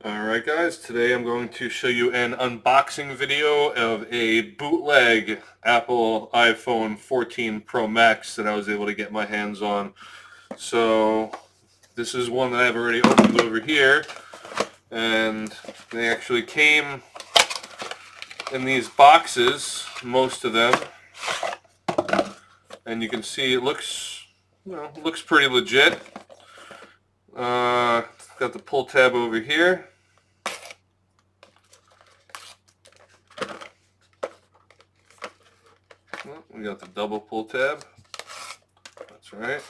Alright guys, today I'm going to show you an unboxing video of a bootleg Apple iPhone 14 Pro Max that I was able to get my hands on. So this is one that I've already opened over here, and they actually came in these boxes, most of them, and you can see it looks, looks pretty legit. Got the pull tab over here. We got the double pull tab. That's right.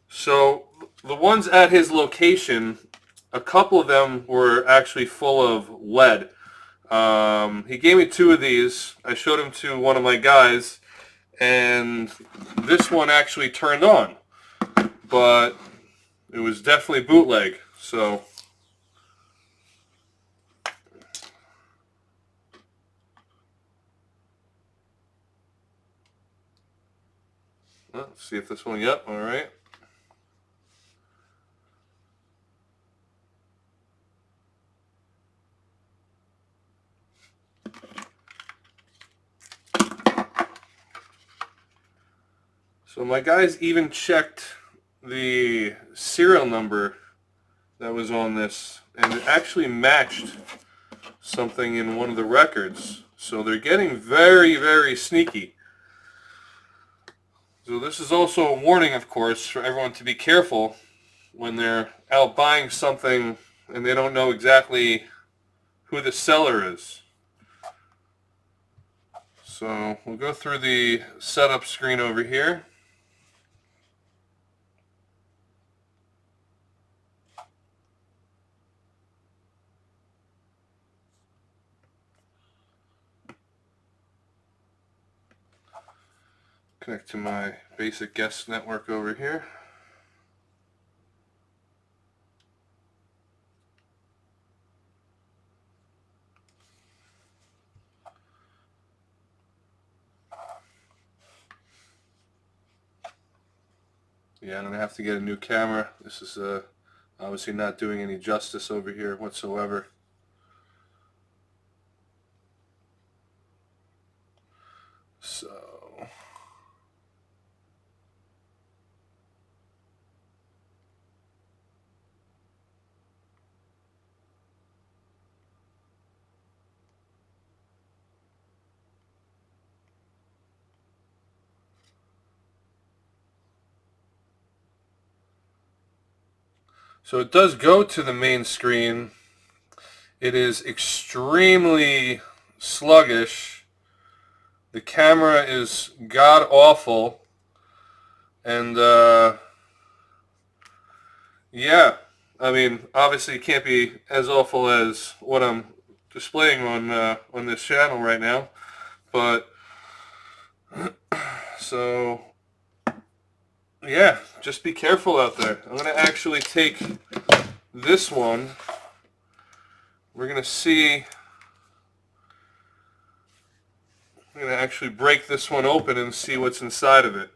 So the ones at his location, a couple of them were actually full of lead. He gave me two of these. I showed them to one of my guys, and this one actually turned on, but it was definitely bootleg. So let's see if this one, yep, all right. So my guys even checked the serial number that was on this, and it actually matched something in one of the records. So they're getting very, very sneaky. So this is also a warning, of course, for everyone to be careful when they're out buying something and they don't know exactly who the seller is. So we'll go through the setup screen over here. Connect to my basic guest network over here. Yeah, I'm going to have to get a new camera. This is obviously not doing any justice over here whatsoever. So it does go to the main screen. It is extremely sluggish. The camera is god awful. And yeah, I mean, obviously it can't be as awful as what I'm displaying on this channel right now. But so yeah, just be careful out there. I'm going to actually take this one. We're going to see. I'm going to actually break this one open and see what's inside of it.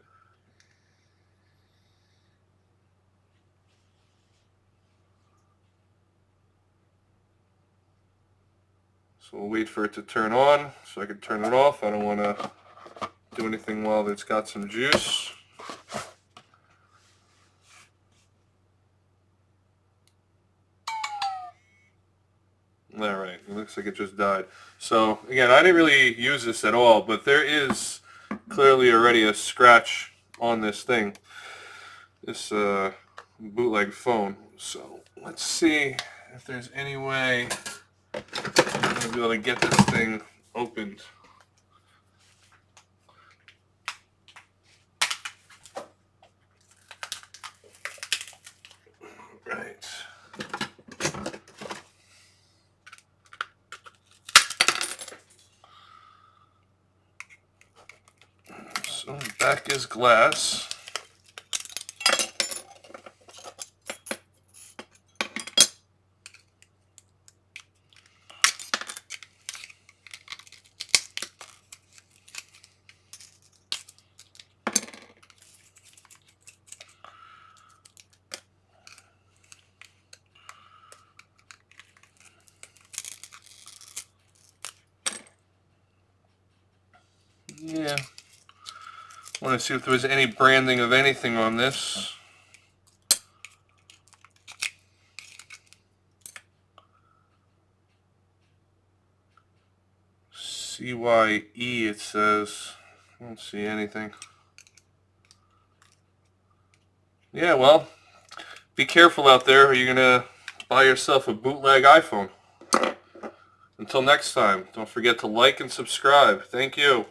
So we'll wait for it to turn on so I can turn it off. I don't want to do anything while it's got some juice. Alright, it looks like it just died. So again, I didn't really use this at all, but there is clearly already a scratch on this thing, this bootleg phone. So let's see if there's any way I'm going to be able to get this thing opened. Right. So back is glass. Yeah. I want to see if there was any branding of anything on this. CYE it says. I don't see anything. Yeah, well, be careful out there or you're going to buy yourself a bootleg iPhone. Until next time, don't forget to like and subscribe. Thank you.